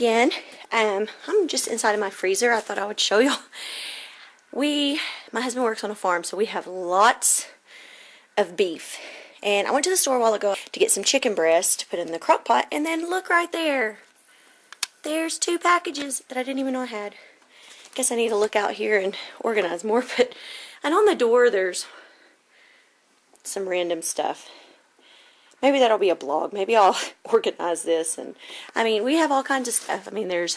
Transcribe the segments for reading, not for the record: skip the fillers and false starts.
again. I'm just inside of my freezer. I thought I would show y'all. My husband works on a farm, so we have lots of beef. And I went to the store a while ago to get some chicken breast to put in the crock pot, and then look right there. There's 2 packages that I didn't even know I had. Guess I need to look out here and organize more, and on the door there's some random stuff. Maybe that'll be a blog. Maybe I'll organize this. And I mean, we have all kinds of stuff. I mean, there's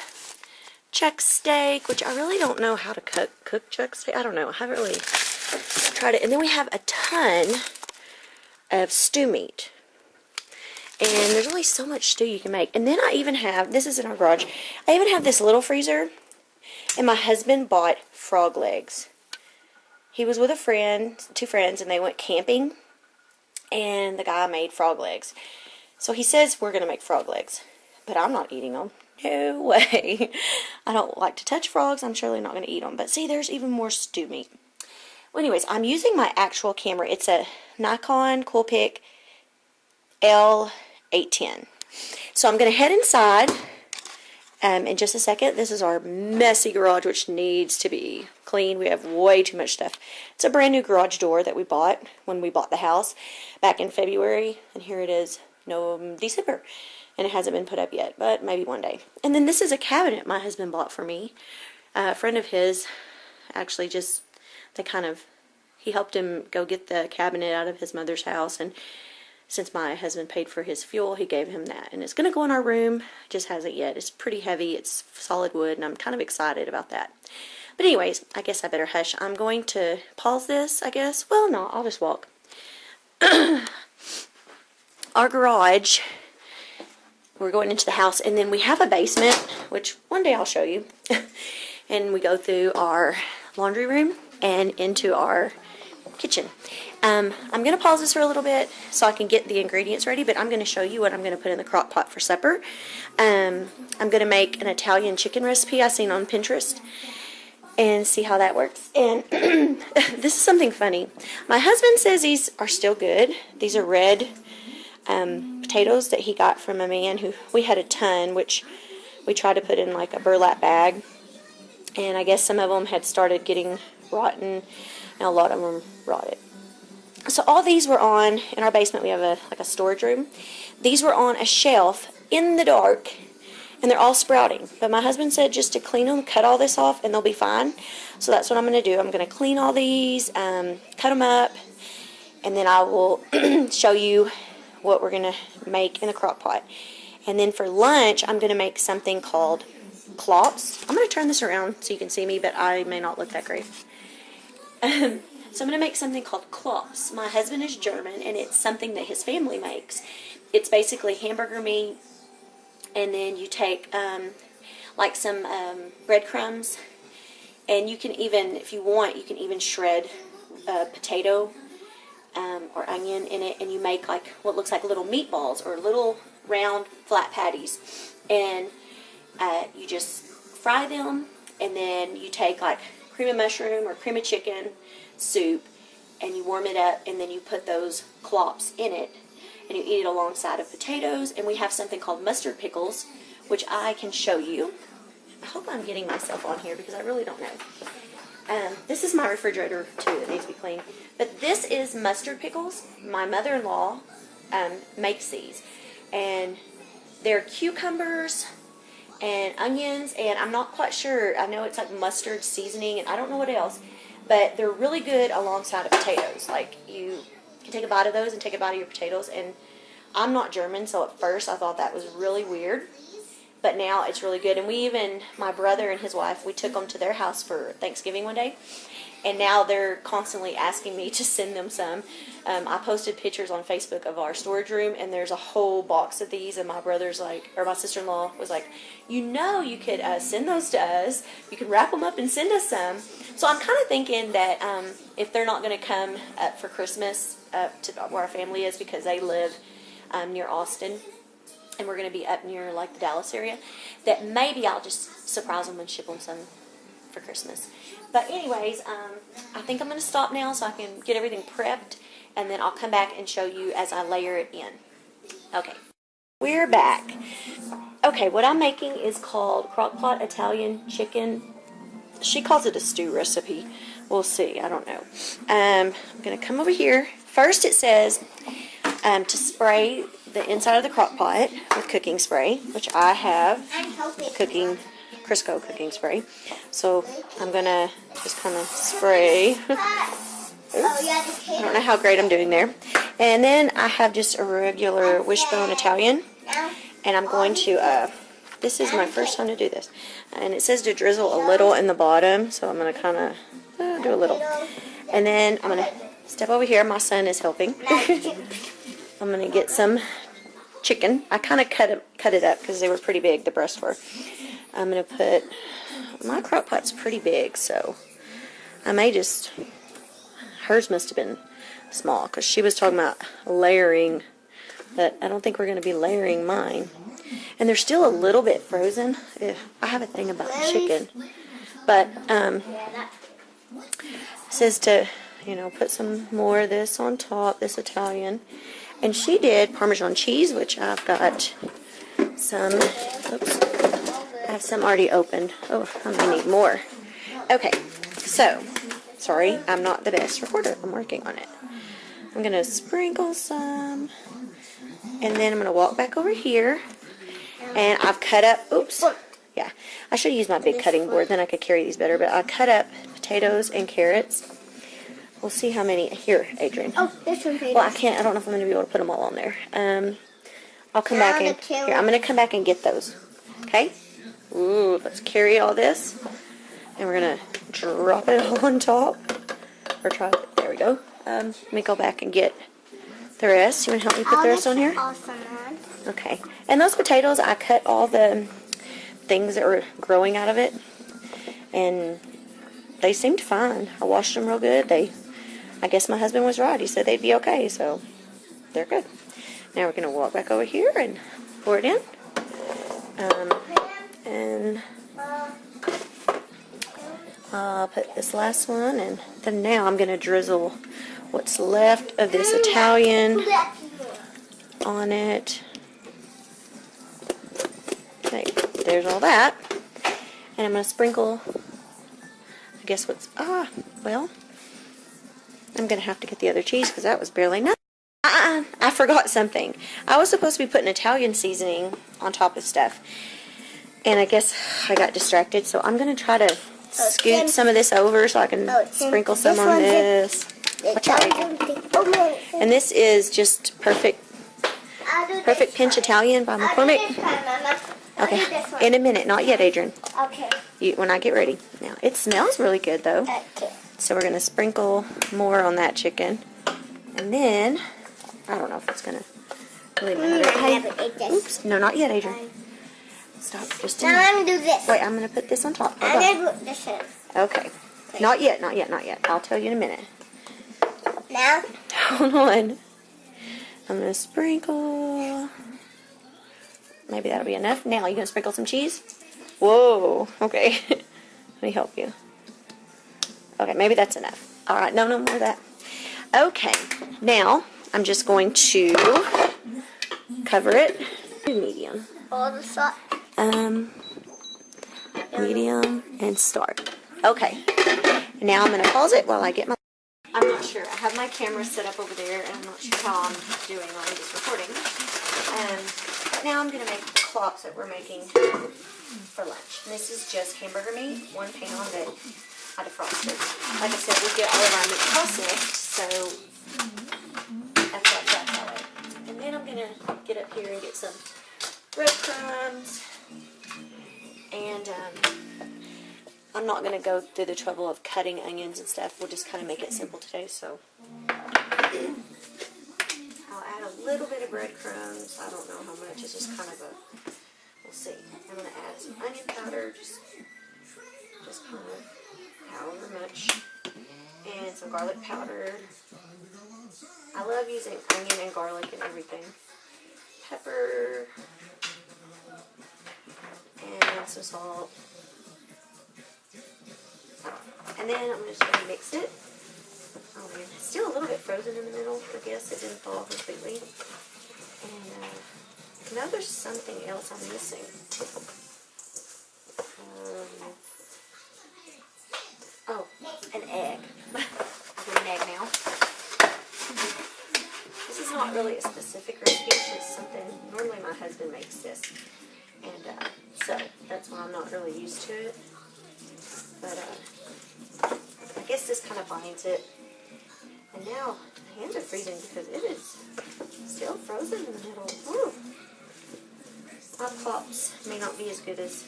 chuck steak, which I really don't know how to cook chuck steak. I don't know. I haven't really tried it. And then we have a ton of stew meat. And there's only so much stew you can make. And then I even have, this is in our garage, I even have this little freezer. And my husband bought frog legs. He was with a friend, 2 friends, and they went camping. And the guy made frog legs. So he says we're going to make frog legs. But I'm not eating them. No way. I don't like to touch frogs. I'm surely not going to eat them. But see, there's even more stew meat. Well, anyways, I'm using my actual camera. It's a Nikon Coolpix L810. So I'm going to head inside in just a second. This is our messy garage, which needs to be clean. We have way too much stuff. It's a brand new garage door that we bought when we bought the house back in February, and here it is, December, and it hasn't been put up yet, but maybe one day. And then this is a cabinet my husband bought for me. A friend of his actually he helped him go get the cabinet out of his mother's house, and since my husband paid for his fuel, he gave him that. And it's going to go in our room. Just hasn't yet. It's pretty heavy. It's solid wood, and I'm kind of excited about that. But anyways, I guess I better hush. I'm going to pause this, I guess. Well, no, I'll just walk. Our garage, we're going into the house, and then we have a basement, which one day I'll show you. And we go through our laundry room and into our kitchen. I'm going to pause this for a little bit so I can get the ingredients ready, but I'm going to show you what I'm going to put in the crock pot for supper. I'm going to make an Italian chicken recipe I seen on Pinterest and see how that works. And this is something funny. My husband says these are still good. These are red potatoes that he got from a man who, we had a ton, which we tried to put in like a burlap bag. And I guess some of them had started getting rotten, and a lot of them rotted. So all these were on, in our basement we have a storage room. These were on a shelf in the dark, and they're all sprouting. But my husband said just to clean them, cut all this off, and they'll be fine. So that's what I'm going to do. I'm going to clean all these, cut them up, and then I will show you what we're going to make in the crock pot. And then for lunch, I'm going to make something called Klops. I'm going to turn this around so you can see me, but I may not look that great. So I'm going to make something called Klops. My husband is German, and it's something that his family makes. It's basically hamburger meat, and then you take like some breadcrumbs, and you can even, if you want, you can even shred a potato or onion in it, and you make like what looks like little meatballs or little round flat patties, and you just fry them, and then you take like cream of mushroom or cream of chicken soup, and you warm it up, and then you put those Klops in it, and you eat it alongside of potatoes. And we have something called mustard pickles, which I can show you. I hope I'm getting myself on here because I really don't know. This is my refrigerator too that needs to be cleaned. But this is mustard pickles. My mother-in-law makes these, and they're cucumbers and onions, and I'm not quite sure. I know it's like mustard seasoning, and I don't know what else. But they're really good alongside of potatoes. Like, you can take a bite of those and take a bite of your potatoes. And I'm not German, so at first I thought that was really weird. But now it's really good. And we even, my brother and his wife, we took them to their house for Thanksgiving one day. And now they're constantly asking me to send them some. I posted pictures on Facebook of our storage room, and there's a whole box of these. And my brother's like, or my sister-in-law was like, you could send those to us. You could wrap them up and send us some. So I'm kind of thinking that if they're not going to come up for Christmas to where our family is, because they live near Austin, and we're going to be up near like the Dallas area, that maybe I'll just surprise them and ship them some for Christmas. But anyways, I think I'm going to stop now so I can get everything prepped, and then I'll come back and show you as I layer it in. Okay, we're back. Okay, what I'm making is called crockpot Italian chicken. She calls it a stew recipe. We'll see. I don't know. I'm going to come over here. First it says to spray the inside of the crockpot with cooking spray, which I have Crisco cooking spray. So I'm going to just kind of spray. I don't know how great I'm doing there. And then I have just a regular wishbone Italian. And I'm going to, this is my first time to do this. And it says to drizzle a little in the bottom. So I'm going to kind of do a little. And then I'm going to step over here. My son is helping. I'm going to get some chicken. I kind of cut it up because they were pretty big, the breasts were. I'm going to put, my crock pot's pretty big, so I may just, hers must have been small because she was talking about layering, but I don't think we're going to be layering mine. And they're still a little bit frozen. I have a thing about chicken. But it says to, you know, put some more of this on top, this Italian. And she did Parmesan cheese, which I've got some, oops, I have some already opened. Oh, I may need more. Okay, so, sorry, I'm not the best recorder. I'm working on it. I'm going to sprinkle some, and then I'm going to walk back over here, and I've cut up, oops, yeah, I should use my big cutting board, then I could carry these better, but I cut up potatoes and carrots. We'll see how many, here, Adrian. Oh, there's some potatoes. Well, I don't know if I'm going to be able to put them all on there. I'll come back and, here, I'm going to come back and get those, okay? Ooh, let's carry all this, and we're going to drop it all on top, or try it, there we go. Let me go back and get the rest. You want to help me put the rest on here? Okay. And those potatoes, I cut all the things that were growing out of it, and they seemed fine. I washed them real good. I guess my husband was right. He said they'd be okay, so they're good. Now we're going to walk back over here and pour it in. And I'll put this last one, and then now I'm going to drizzle what's left of this Italian on it. Okay, there's all that. And I'm going to sprinkle, I guess what's, well, I'm going to have to get the other cheese because that was barely nothing. I forgot something. I was supposed to be putting Italian seasoning on top of stuff. And I guess I got distracted, so I'm going to try to scoot some of this over so I can sprinkle some on this. Watch out, Adrian. And this is just perfect pinch Italian by McCormick. Okay, in a minute. Not yet, Adrian. Okay. When I get ready. Now, it smells really good, though. So we're going to sprinkle more on that chicken. And then, I don't know if it's going to really matter. Hey, oops. No, not yet, Adrian. Stop. Just a minute. Now I'm going to do this. Wait, I'm going to put this on top. I'm going to put this in. Okay. Not yet, not yet, not yet. I'll tell you in a minute. Now? Hold on. I'm going to sprinkle. Maybe that'll be enough. Now, you going to sprinkle some cheese? Whoa. Okay. Let me help you. Okay, maybe that's enough. All right, no more of that. Okay. Now, I'm just going to cover it. Medium. All the sauce. Medium and start. Okay. Now I'm going to pause it while I get my... I'm not sure. I have my camera set up over there, and I'm not sure how I'm doing on this recording. But now I'm going to make Klops that we're making for lunch. And this is just hamburger meat, 1 pound that I defrosted. Like I said, we get all of our meat processed, so that's why it's that way. And then I'm going to get up here and get some breadcrumbs. And I'm not going to go through the trouble of cutting onions and stuff. We'll just kind of make it simple today. So I'll add a little bit of breadcrumbs. I don't know how much. It's just kind of a, we'll see. I'm going to add some onion powder, just kind of however much. And some garlic powder. I love using onion and garlic and everything. Pepper. And some salt. And then I'm just going to mix it. Oh man, it's still a little bit frozen in the middle. I guess it didn't thaw completely. And I know there's something else I'm missing. Oh, an egg. I get an egg now. This is not really a specific recipe. It's just something, normally my husband makes this. And so that's why I'm not really used to it. But I guess this kind of binds it. And now my hands are freezing because it is still frozen in the middle. Woo. My Klops may not be as good as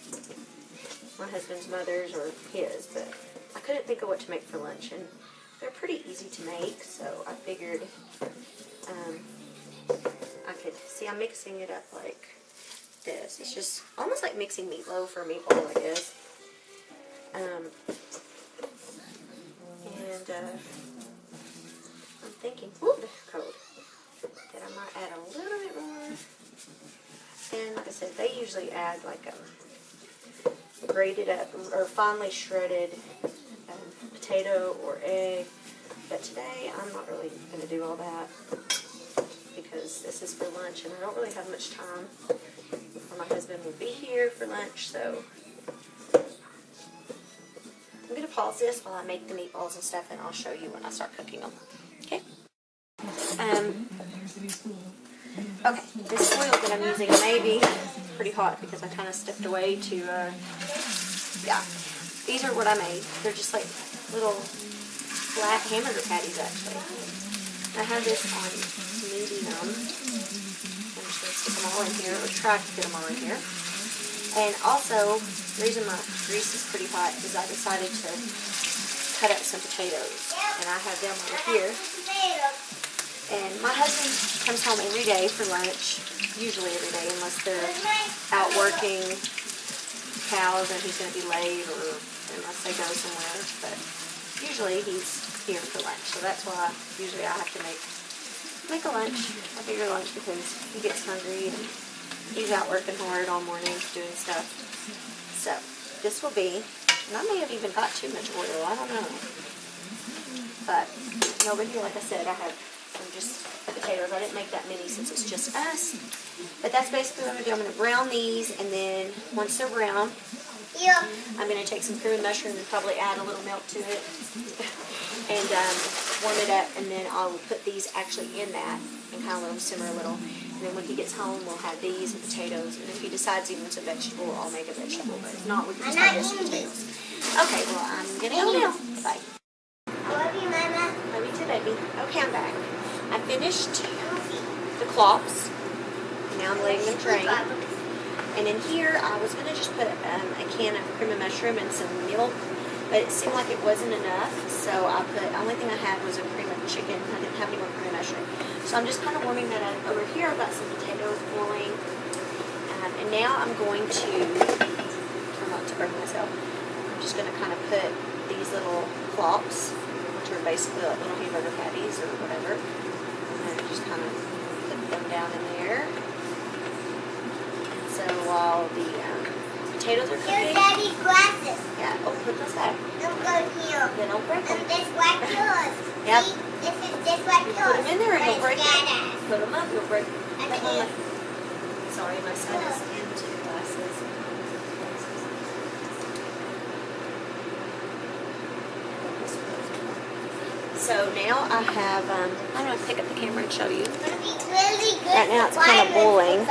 my husband's mother's or his, but I couldn't think of what to make for lunch, and they're pretty easy to make, so I figured I could, see, I'm mixing it up like this. It's just almost like mixing meatloaf or meatball, I guess. And I'm thinking, whoop, they're cold, that I might add a little bit more. And like I said, they usually add like grated up or finely shredded potato or egg. But today I'm not really going to do all that because this is for lunch and I don't really have much time. Or my husband will be here for lunch, so I'm going to pause this while I make the meatballs and stuff, and I'll show you when I start cooking them. Okay? Okay, this oil that I'm using may be pretty hot because I kind of stepped away to, yeah. These are what I made. They're just like little flat hamburger patties, actually. I have this on medium. I'm just going to stick them all in here, or try to get them all in here. And also, the reason my grease is pretty hot is I decided to cut up some potatoes. And I have them over here. And my husband comes home every day for lunch, usually every day, unless they're out working cows and he's going to be late, or unless they go somewhere. But usually he's here for lunch, so that's why usually I have to make a lunch, a bigger lunch, because he gets hungry and he's out working hard all morning doing stuff. So this will be, and I may have even got too much oil, I don't know. But over here, like I said, I have just potatoes. I didn't make that many since it's just us. But that's basically what I'm going to do. I'm going to brown these, and then once they're brown, I'm going to take some cream and mushroom and probably add a little milk to it and warm it up, and then I'll put these actually in that and kind of let them simmer a little. And then when he gets home, we'll have these and potatoes. And if he decides he wants a vegetable, I'll make a vegetable. But if not, we can just have this and potatoes. Okay, well, I'm going to go now. Bye. I love you, Mama. Love you too, baby. Okay, I'm back. I finished the Klops. Now I'm letting them drain. And in here, I was going to just put a can of cream and mushroom and some milk, but it seemed like it wasn't enough, so I put, the only thing I had was a cream of chicken. I didn't have any more cream and mushroom. So I'm just kind of warming that up. Over here, I've got some potatoes boiling, and now I'm going to, try not to burn myself, I'm just going to kind of put these little Klops, which are basically like little hamburger patties or whatever, and just kind of put them down in there. So while the potatoes are cooking, Here's Daddy's glasses. yeah, oh, put those back. Don't go here. Then don't break them. And this like yours. Yep. See, this is just like You yours. put them in there and you'll break them. them. Put them up, you'll break them. Okay. Sorry, my son is into glasses. So now I have, I'm going to pick up the camera and show you. It's gonna be really good. Right now it's kind of boiling,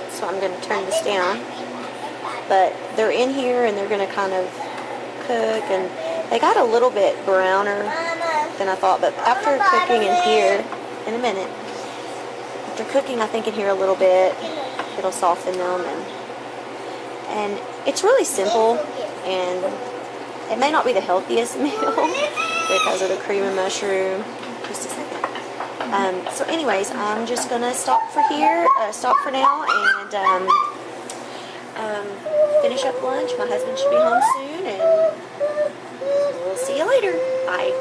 so I'm going to turn this down. But they're in here and they're going to kind of cook, and they got a little bit browner than I thought, but after cooking in here, in a minute, after cooking I think in here a little bit, it'll soften them, and it's really simple, and it may not be the healthiest meal because of the cream and mushroom. Just a second. So anyways, I'm just going to stop for now, and finish up lunch. My husband should be home soon, and we'll see you later. Bye.